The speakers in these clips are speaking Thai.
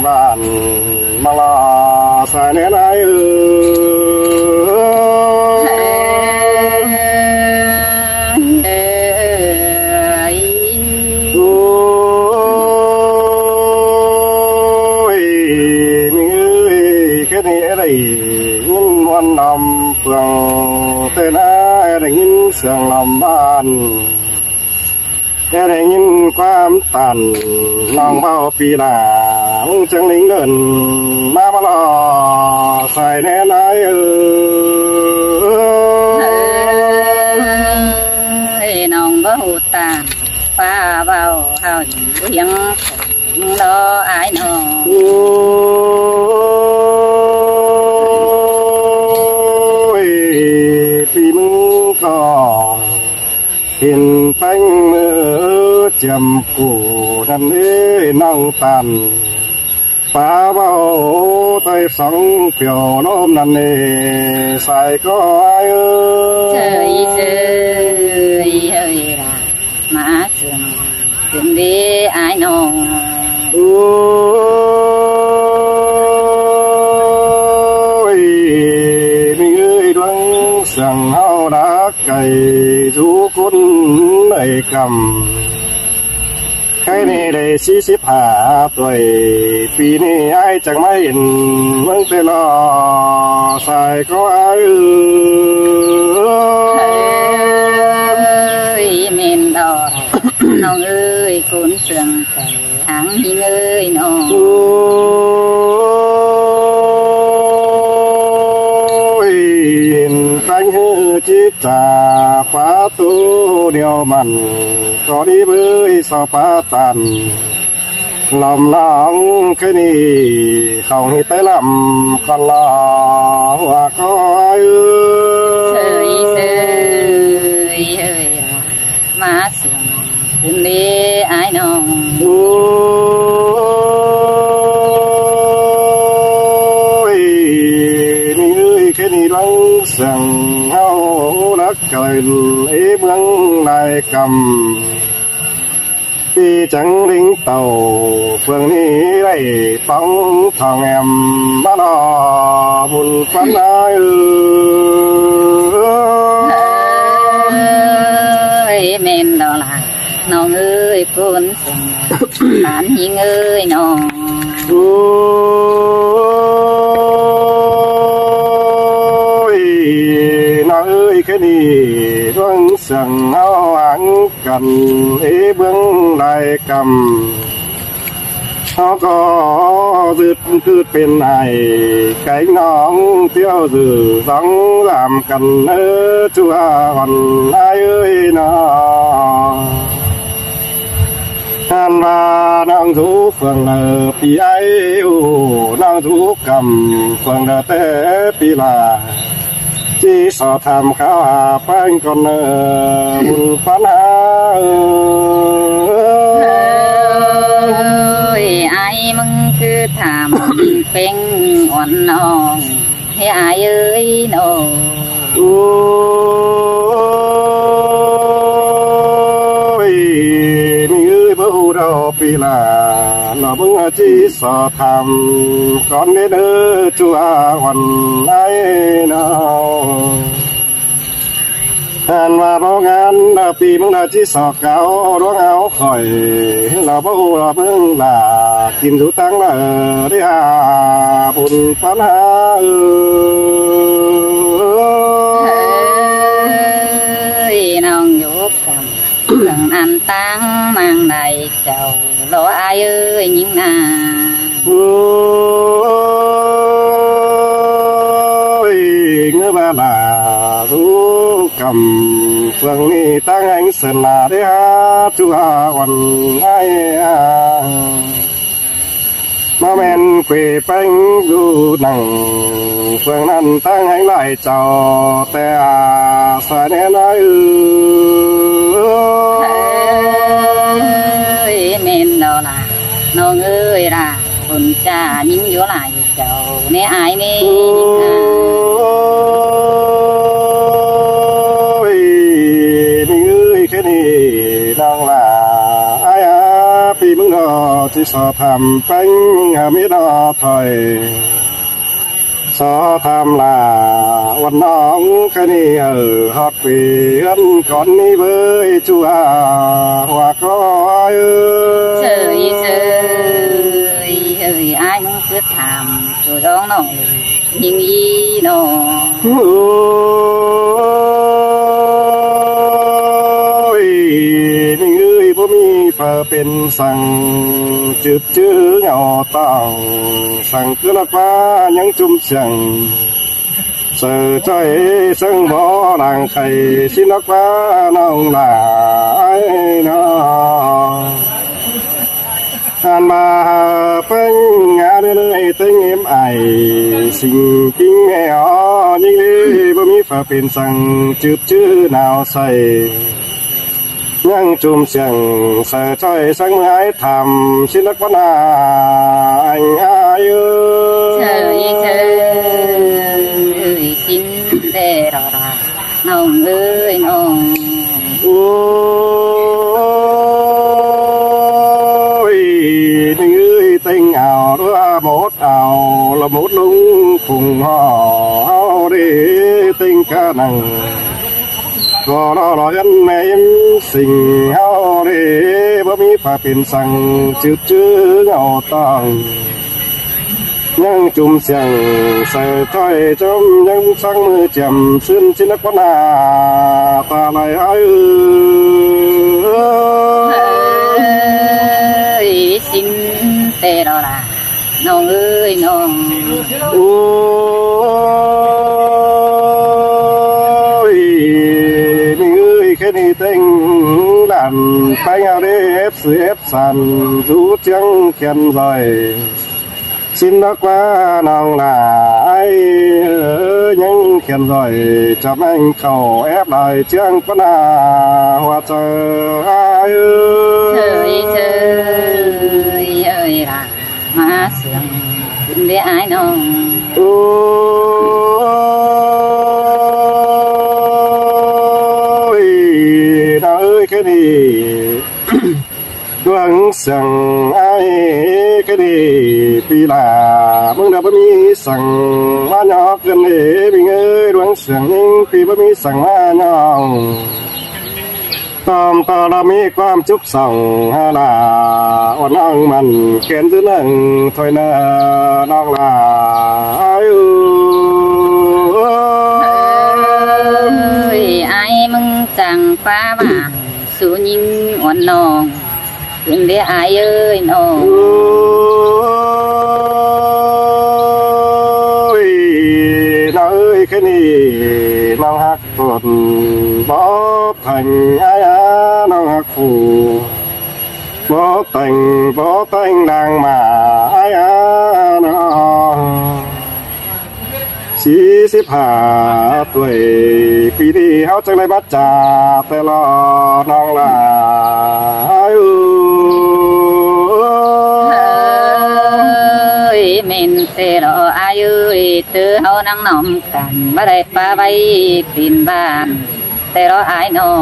บ้านมาลาสายแน่นายโอ้ยมีแค่นี้อะไรยินวันนำเฟืองเต้นอะไรยินเสียงลำบ้านได้ยินความตันน้องเบาปีหน้าจังลิงเดินมาลอใส่แน่นายน้องเบาตานฟ้าเบาเฮาอยู่ยังรออายน้องโอ้ยปีมึงก็เห็นแป้งมือจำกูนั่นเอ้น้องตันป้าเบาไต้สองเปียวน้มนั่นเอ้ใส่ก็อายเฉยเฉยเฮ้ยล่ะมาถึงดีอายน้องโอ้ยมีเอ้ยดวงสั่งเฮารักไก่ทุกคนในกำใครนี่ได้45ตัวปีนี้ไอ้จังไม่เห็นเมืองเตลอใส่ก็ไอ้เมนดอน้องเอ้ยคนเสื่องใจหางหิงเอ้ยน้องโอ้ยตั้งหือจิตจ่าฟ้าตัวเดียวมันก็ดีเบื่อสอบปาตันลำลองแค่นี้เขาให้ไปลำกันลาว่าก็เฉยเฉยเฮ้ยมาเสื่องถึงดีอายน้องโอ้ยนี่เอ้ยแค่นี้ลังสั่งเฮานักเกินเมืองนายกำปีจังลิงเต่าเฟืองนี้ได้ป้องทองแอมมาดอบุญฟันนายเมนดอลาน้องเอ้ยคนเสื่องหางหิงเอ้ยน้องโอ้ยน้าเอ้ยแค่นี้ดวงสั่งเอาหังกันเบื้องใดกำเขาก็คือเป็นไอ้ไก่น้องเที่ยวสื่อสองลำกันชั่ววันไอ้เอ้ยน้องว่าน้องทุกฝั่งปีไอ้น้องทุกกำฝั่งแต่ปีลาที่สอทำข้าวหาแป้งก่อนบุญปัญหาไอ้มึงคือถามเป็นอ่อนน้องให้อายเอ้ยน้องโอ้ยมีเอ้ยบ่ฮู้ดอกปีลาเราเบิ่งจีสอทำก่อนเด้อจัววันไหนน้องหันว่าโรงงานปีมึงที่สอเก่าร้องเอาข่อยเราบ่ฮู้เราเบิ่งล่ะกินทุตังละได้หาบุญปัญหาน้องอยู่กับเรื่องอันตั้งมังใดเจ้ารออายเอ้ยยิ่งนาโอ้ยเงือบาลารู้กำเฟืองนี้ตั้งแห่งสนาได้หาจัววันให้มาแม่นเกวแป้งดูหนังเฟืองนั้นตั้งแห่งหลายเจ้าแต่สายแน่นายเมนดอลาน้องเอ้ยล่ะคนจ้ายิ่งอยู่หลายเจ้าในอายนี่มีเอ้ยแค่นี้น้องล่ะไอ้ปีมึงนอ ที่สอทำเป็นมิดอถอยสอทำลาวันน้องแค่นี้ฮอดเปลี่ยนก่อนนี้เบยจัวหัวก็เฉยเฉยเอ้ยai muốn cứ thầm rồi đó nó nhưng y nó โอ้ยนี่เอ้ยบ่มีเพื่อเป็นสั่งจืดจื้อเหงาต้องสั่งคือนักฟ้ายังจุ่มเสียงเสือใจซึ่งบ่ดังใครสินักฟ้าน้องหลายน้อง hàn mà phanh ngã đến nơi tình em ai xin kính nghe ó nhưng đi bơ mi phà bên sang chữ chữ nào say nhang chùm xiềng sợ trời sáng ái thầm xin đất quan anh ai trời trời xin để rõ ràng nồng ơi nồng tình ảo đó một ảo là một lung cùng họ đi tình ca năng có nó nói anh em sinh hao đi bữa mi phà pin sang chữ chữ ngào tàng nhưng chùm xiềng sợ trời trong những sáng mưa chầm xuyên trên đất quán ta lại ai ơi xin tê đó là nong ơi nong ôi mình ơi cái này tình đàn tay nhau đi ép sự ép sàn rú trắng khen rồi xin nó quá nong là ai những khen rồi cho anh khẩu ép lời trắng quá hoa chờ ai trời trời ơi là má sương xin để ai nong ôi đã ơi cái gì đoán rằng ai cái gì vì là mừng đã bấm mi rằng má nhỏ gần để mình ơi đoán rằng nhưng vì bấm mi rằng má nhỏตอมตอเรามีความจุกส่องลาอ่อนอ่องมันเกณฑ์ซื้อหนึ่งถอยเนอน้องลาai mừng chẳng phá bản số nhìn oan nong đừng để ai ơi nong ôi nó ơi cái này nó hắc tuột bó thành ai nó hắc phù bó tành đang mà ai nó chỉ xếp hạ tuổi khi đi háo chẳng lại bắt trà tê lo non là ơi mình tê lo ai ơi từ hao nắng nóng cảnh bắt đẹp ba bay pin bàn tê lo ai nó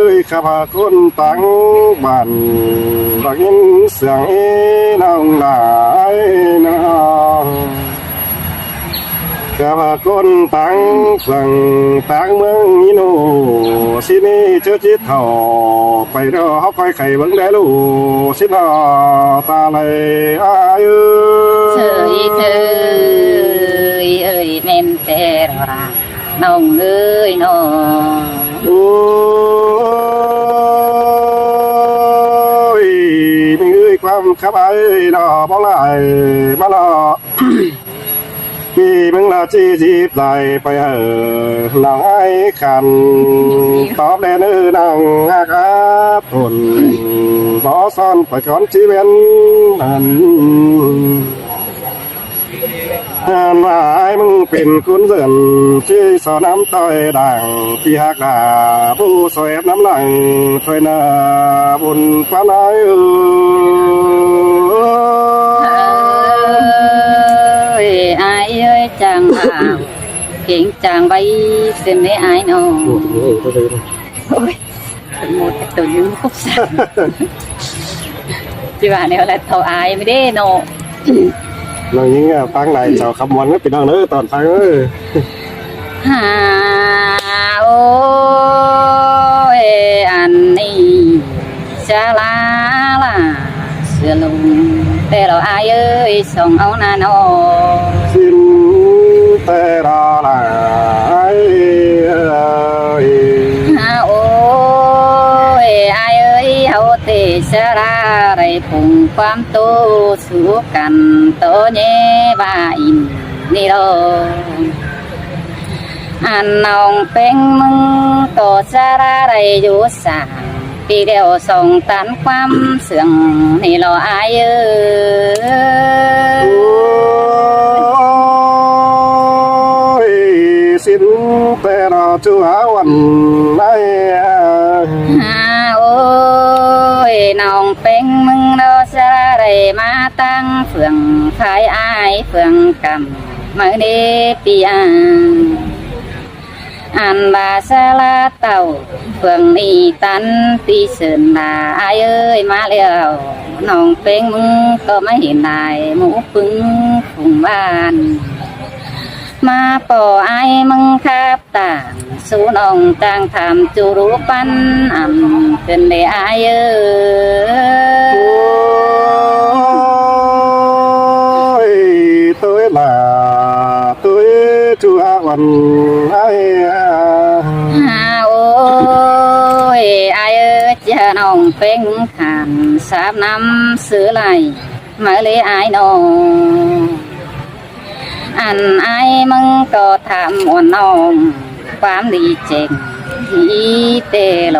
ơi khắp hà con tăng bàn bạc in sương nong lại nó khắp hà con tăng phần tăng mương nô xin chớ chết thầu phải đó học coi khẩy vẫn đế lù xin họ ta lại ai trời trời ơi men tê ra nong ơi nong ôi mình ơiความkhắp ai đó bóng lại mà nó vì mình là chi dịp dài phải ở nàng ai khăn tóm đen ư nàng cá thồn bó son phải con chi bên mà ai mừngเป็นcuốn dần chi so nắm tôi đảng phi hạc đà bu so ép nắm lặng thôi nà buồn quá nói ơi ai ơi chẳng nào เก่งจางใบเส้นในอายน้อง โอ้โหตัวเลยนะ โอ้ยหมดตัวยืมครบสันจีว่าเนี่ยแหละเท่าอายไม่ได้เนาะ น้องยิงฟังไหนเจ้าคำวันก็เป็นน้องเด้อตอนฟังหาโอ้ยอันนี้ชาลาลาเสือลุงแต่เราอายเอ้ยส่งเอาหน้าน้อง สิ้นแต่รอหลาย หาโอ้ยอายเอ้ยเฮาเตชะราไรพุงความโตสู้กันโตเย่บาอินนี่โลอันน้องเป็นมึงโตสาราไรอยู่สาปีเดียวส่งตันความเสื่องนี่รออายเอ้ย สิ้นแต่รอชั่ววันไหน หาโอ้ยน้องเป็นมึงโตสาราไรมาตั้งเฟื่องขายอายเฟื่องกำมือเดปียอันบาสลาเต่าเฟื่องนี่ตันตีเสินลาอายเอ้ยมาแล้วน้องเป็นมึงก็ไม่เห็นนายหมูปึงฝุ่งบ้านมาป่อไอ้มึงครับต่างสู้น้องต่างทำจูรูปันอ่ำเป็นเลยอายเอ้ย tôi là tôi chúaวันไหน ฮาโอ้ยอายเอ้ยจะน้องเป็นขันสาบน้ำซื้อไหลมาเลยอายน้องอันไอ้มึงก็ทำอ่อนน้องความดีเจ๋งที่เตโล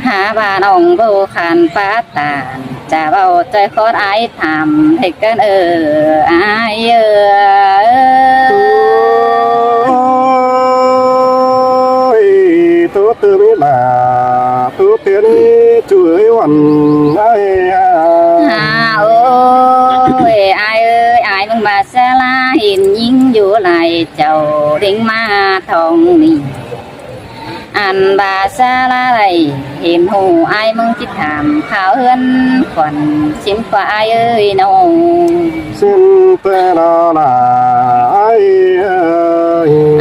หาบ้านองโบขันป้าตาจะเบาใจคอดไอ้ทำให้กันไอ้tôi từ biết là tôi tiến chuốiวันไหน ฮาโอ้ยไอ้เอ้ยไอ้มึงมาซาลาเห็นยิงอยู่ไหลเจ้าดิ่งมาทองนี่อันบาซาลาไรเห็นหูไอ้มึงจิตถามข่าวเฮือนขวัญชิมกว่าไอ้เอ้ยน้อง xinแต่รอหลาย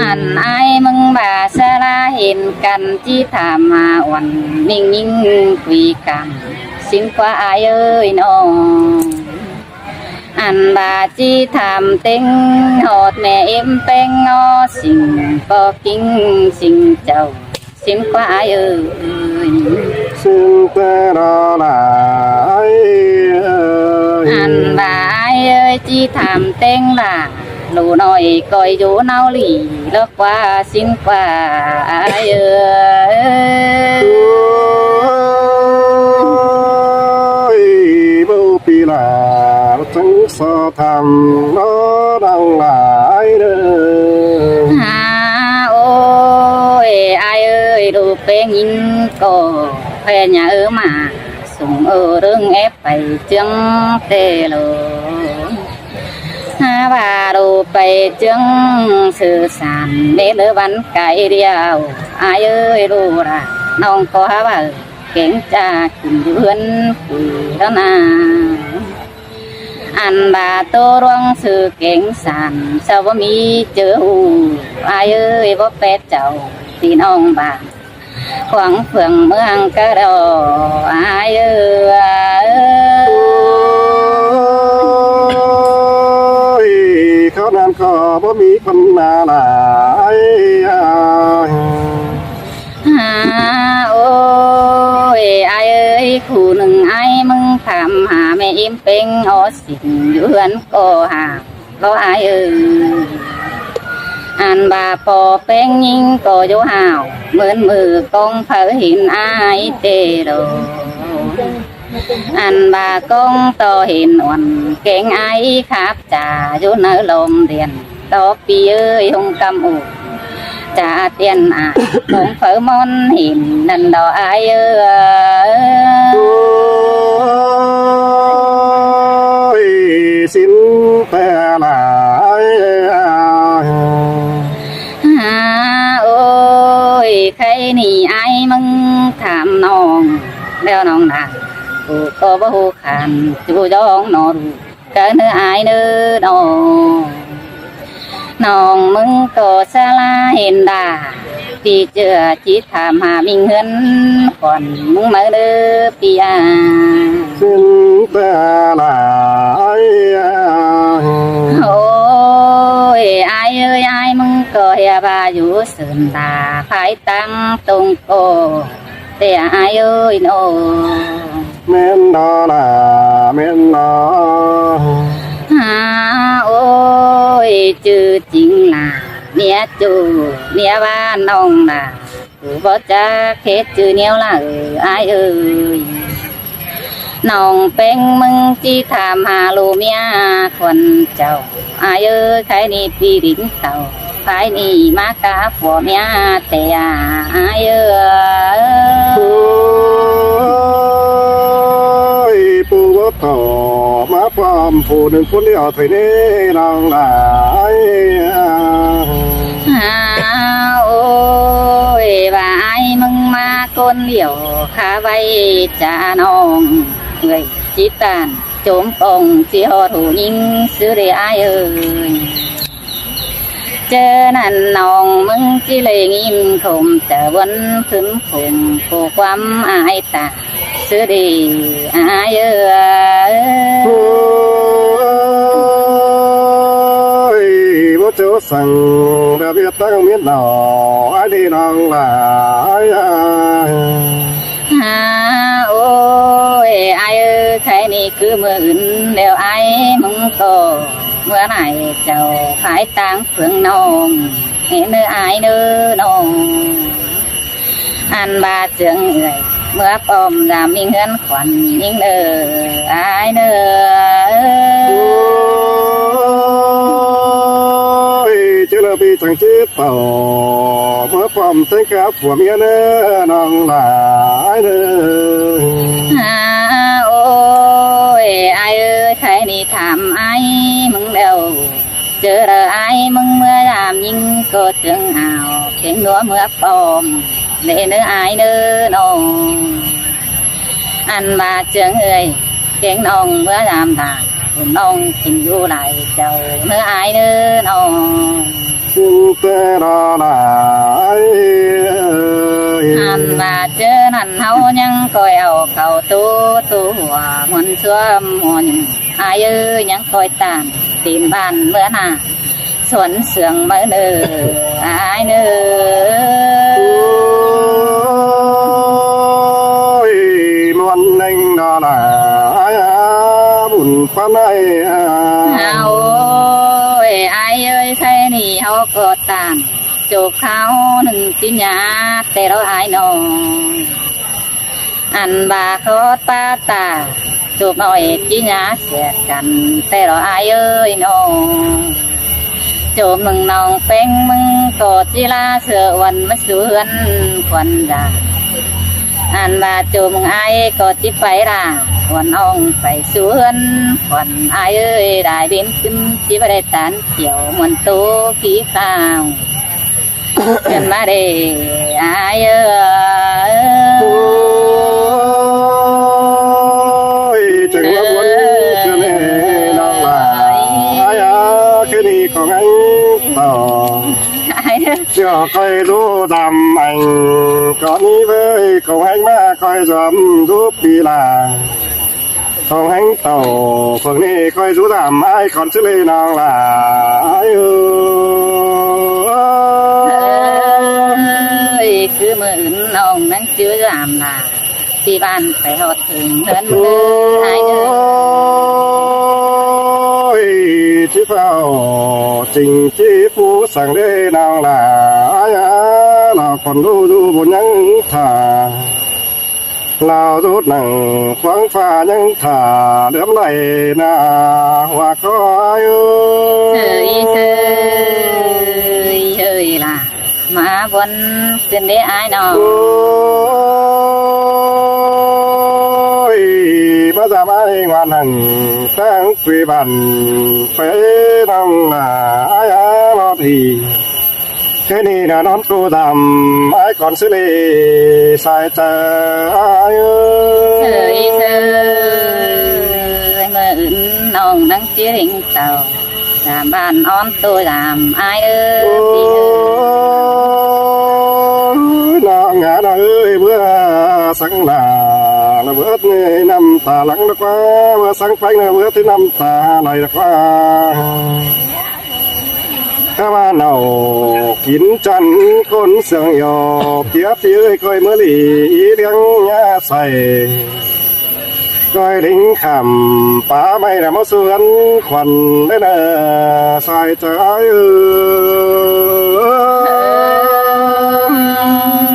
อันไอ้มึงบาซาลาเห็นกันที่ถามมาวันนิ่งยิ่งคุยกันชิมกว่าไอ้เอ้ยน้องอันบาจีทำเต็งหอดแม่เอ็มเป็งงอสิ่งปอกิ้งสิ่งเจ้าสิมกว่าเอ้ย xinแต่รอหลาย อันบาเอ้ยจีทำเต็งล่ะหนูน้อยก่อยอยู่เนาหลีเลิกว่าสิมกว่าเอ้ย bầu pi là trắng so tham nó đang lại đời ฮาโอ้ยไอ้เอ้ยดูเป็นยินก็แพ่ยามาส่งเรื่องเอฟไปจึงเตโลฮาบาดูไปจึงสื่อสารเดลวันไก่เดียวไอ้เอ้ยรู้ละน้องก็ว่าเก่งจากขึ้นยืนคุยแล้วนะอันบาตัวรวงสื่อเก่งสันเสาวมีเจอหูอายเอ้ยบ่เป็ดเจ้าที่น้องบานขวางเฟืองเมืองกระดออายเอ้ย เขานั้นก็บ่มีคนมาหลาย ฮาโอ้ยอายเอ้ยคู่หนึ่งไอ้มึงถามหาแม่อิ่มเป็งอสิ่งอยู่เฮือนก็หาก็อายเอ้ยอันบาปอเป็งยิงก็อยู่ห่าวเหมือนมือกองเผอหินอายเตโดอันบากองต่อหินอ่อนเก่งไอ้ครับจ่าอยู่เนื้อลมเดียนต่อปีเอ้ยหงกำอุจ่าเตียนอาคงเผอมอนหินนันดอไอเอ้ยสิ้นแต่หลาย มึงถามน้องแล้วน้องด่ากูก็บ่ฮู้ขานจูจ้องนอนก็เนื้ออายเนื้อน้องมึงก็สลาเห็นด่าพี่เจอจิตถามหามิงเงินก่อนมึงมาเด้อพี่อา สิ้นแต่ลาย โอ้ยอายเอ้ยอายมึงก็เฮียบาอยู่สืนตาภายตั้งตรงโกแต่อายเอ้ยโน แม่นดอล่ะแม่นดอ หาโอ้ยจือจริงล่ะเนี่ยจูเนี่ยบ้านน้องล่ะกูบ่จักเฮ็ดจือเหนียวล่ะอายเอ้ยน้องเป็นมึงที่ถามหาลูเมียคนเจ้าอายเอ้ยใครนี่ปีดินเต่าใครนี่มากะผัวเมียแต่อายเอ้ โอ้ ย ยปูว่าต่อมาความผู้หนึ่งคนเดียวถอยนี้นางหลาย โอ้ยว่าไอ้มึงมาคนเดียวข้าไว้จ่าน้องเอ้ยจิตตานโจมปองสิฮอดหูยิงซื้อได้อายเอ้ยเจอนั่นน้องมึงจิเลยงิมคมแต่วันขึ้นผมผู้ความอายตาซื้อได้อายเอ้ โอ้ ย ยว่าเจ้าสั่งแบบเบียดตั้งเมียนหนอไอ้ดีนางหลาย โอ้ยไอ้เอ้ยใครนี่คือมืออื่นเดี๋ยวไอ้มึงโตเมื่อไหร่เจ้าขายตังเฟืองน้องเห็นเนื้อไอ้เนื้อน้องอันบาเจืองเอื่อยเมื่อปอมรามมีเงินขวัญยิ่งเนื้อไอ้เนื้ โอ้ยเจ้าพี่จังจีต่อเมื่อความเต็งกับผัวเมียเน้อนางหลายเน้อ โอ้ยไอ้เอ้ยใครนี่ถามไอ้มึงเดียวเจอไอ้มึงเมื่อยามยิงก็จึงเอาเข่งนัวเมื่อปอมเนื้อเนื้อไอ้เนื้อน้องอันบาเจืองเอ้ยเก่งน้องเมื่อยามตาคุณน้องกินอยู่ไหลเจ้าเนื้อไอ้เนื้อน้อง สิ้นแต่ละลาย อันว่าเจอนั่นเฮายังคอยเอาเข้าตู้หัวมันเชื่อมหอนอายเอ้ยยังคอยตามตีนบ้านเมื่อหน้าสวนเสืองเมื่อเนออายเนอ โอ้ยมวนหนึ่งดอลาบุญควันไอ้ เอาโอ้ยอายเอ้ยใครนี่เฮาก็ตามจูบเขาหนึ่งจิญญาแต่เราอายน้องอันบาคอตาตาจูบเอาเอจิญญาเสียกันแต่เราอายเอ้ยน้องจูบมึงน้องเป็นมึงก็จิลาเสือวันมาสวนควันดาอันบาจูบมึงอายก็จิไปล่ะวันน้องไปสวนควันอายเอ้ยได้บินขึ้นจิบได้ตันเกี่ยวมันโตขี้ข้าวเกินมาเด้อายเอ้ โอ้ ย ยจังว่าวนเกินน้องหลายแค่นี้ของไอ้ต่อ อายเด้อ เจ้าคอยรู้ดำอังก่อนนี้เว้ยของแห้งมาคอยจำรูปปีลาของแห้งเต่าพวกนี้คอยรู้ดำไอ้คอนชื่อเลยน้องหลายเออ คือมืออื่นน้องนั่งเจืออามนาที่บ้านไปหอดถึงเดิน โอ้ อายเด้อย ที่เฝ้าจริงที่ผู้สั่งได้นางหลายเราคนดูบนยังถ่าเราดูหนังขวางฟ้ายังถ่าเดือมไหลนาว่าคอยเฮ้ยล่ะมาบนขึ้นได้อายน้อง โอ้ยมาจะไม่งานหันตั้งคุยบันไปน้องหลายรอที แค่นี้นะนอนกูดำไอ้ก่อนสิเลสายใจ เสยเสยเมื่ออื่นน้องนั่งเชียงเต่าสามบ้านอ้อนตัวดำอายเอ้ โอ้ ยพี่เอ้ย นางงานเอ้ยเมื่อสังหนาระเบิดเงยน้ำตาหลังนักว่าเมื่อสังไฟระเบิดที่น้ำตาไหลนักว่าข้ามาเนากินจันคนเสียงหยอบเทียบที่เอ้ยก้อยเมื่อหลีเลี้ยงยาใส่ก้อยลิงคำป่าไม่ได้มาสวนควันได้เนอสายใจเออ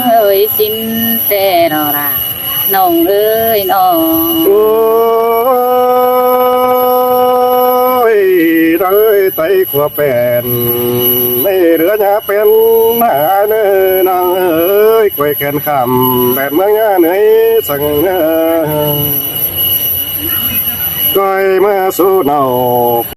เอ้ยจินแต่รอราน้องเอ้ยน้อง โอ้ยเอ้ยไตขวบเป็นไม่เหลือหยาเป็นหาเนื้อนางเอ้ยกวยแขนคำแบบเมื่องาเหนื่อยสั่งเนื้อก้อยเมื่อสู้เนา